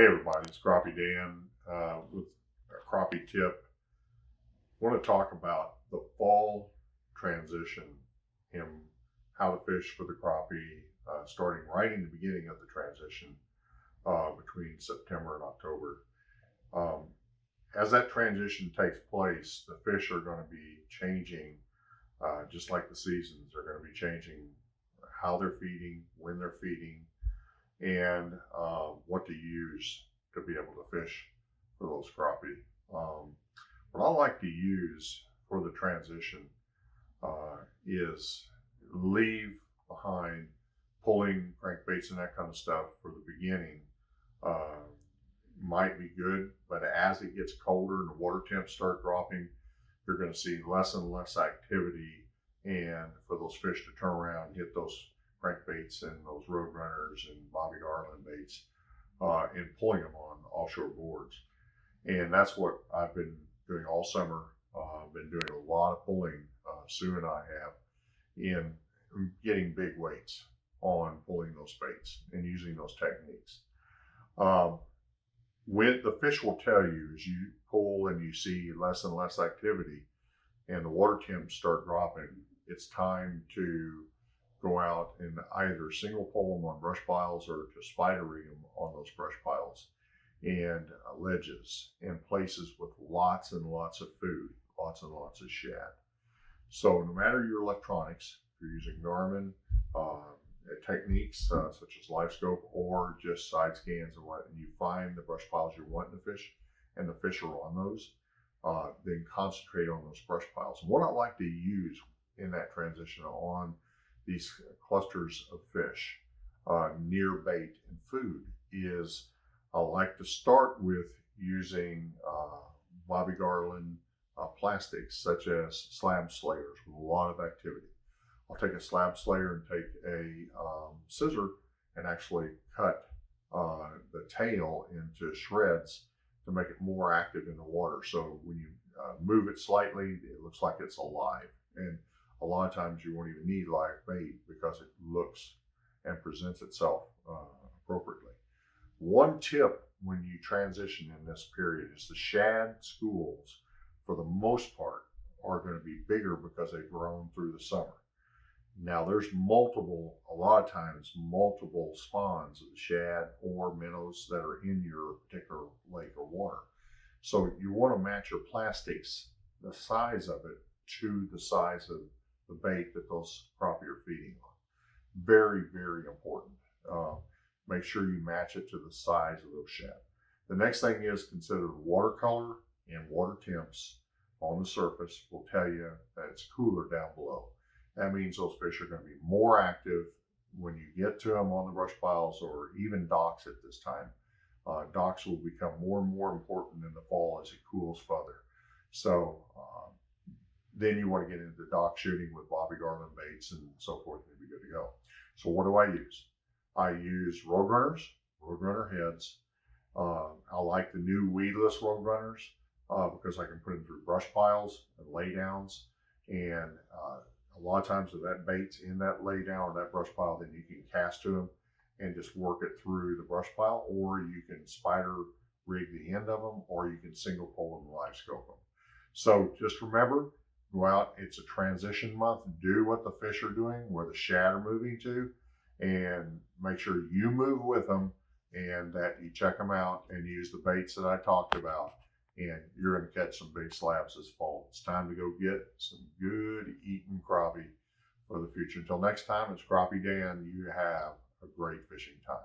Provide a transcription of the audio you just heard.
Hey everybody, it's Crappie Dan with a crappie tip. I want to talk about the fall transition and how to fish for the crappie starting right in the beginning of the transition between September and October. Um, as that transition takes place, the fish are going to be changing just like the seasons. They're going to be changing how they're feeding, when they're feeding, and what to use to be able to fish for those crappie. What I like to use for the transition is leave behind pulling crankbaits and that kind of stuff for the beginning. Might be good, but as it gets colder and the water temps start dropping, you're going to see less and less activity, and for those fish to turn around and hit those crankbaits and those road runners and Bobby Garland baits and pulling them on offshore boards. And that's what I've been doing all summer. I've been doing a lot of pulling, Sue and I have, in getting big weights on pulling those baits and using those techniques. When the fish will tell you as you pull and you see less and less activity and the water temps start dropping, it's time to go out and either single pull them on brush piles or to spider rig them on those brush piles and ledges and places with lots and lots of food, lots and lots of shad. So no matter your electronics, if you're using Garmin techniques such as live scope or just side scans and what, and you find the brush piles you're wanting to fish and the fish are on those, then concentrate on those brush piles. And what I like to use in that transition on these clusters of fish near bait and food is I like to start with using Bobby Garland plastics such as slab slayers with a lot of activity. I'll take a slab slayer and take a scissor and actually cut the tail into shreds to make it more active in the water. So when you move it slightly, it looks like it's alive. And a lot of times you won't even need live bait because it looks and presents itself appropriately. One tip when you transition in this period is the shad schools, for the most part, are going to be bigger because they've grown through the summer. Now there's a lot of times, multiple spawns of the shad or minnows that are in your particular lake or water. So you want to match your plastics, the size of it, to the size of the bait that those crappie are feeding on. Very, very important. Make sure you match it to the size of those shad. The next thing is consider watercolor and water temps on the surface will tell you that it's cooler down below. That means those fish are going to be more active when you get to them on the brush piles or even docks at this time. Docks will become more and more important in the fall as it cools further. So then you want to get into dock shooting with Bobby Garland baits and so forth, and be good to go. So what do I use? I use road runners, road runner heads. I like the new weedless road runners because I can put them through brush piles and lay downs. And a lot of times if that bait's in that lay down or that brush pile, then you can cast to them and just work it through the brush pile, or you can spider rig the end of them, or you can single pull them and live scope them. So just remember, go out, it's a transition month, do what the fish are doing, where the shad are moving to, and make sure you move with them and that you check them out and use the baits that I talked about, and you're going to catch some big slabs this fall. It's time to go get some good eating crappie for the future. Until next time, it's Crappie Dan. You have a great fishing time.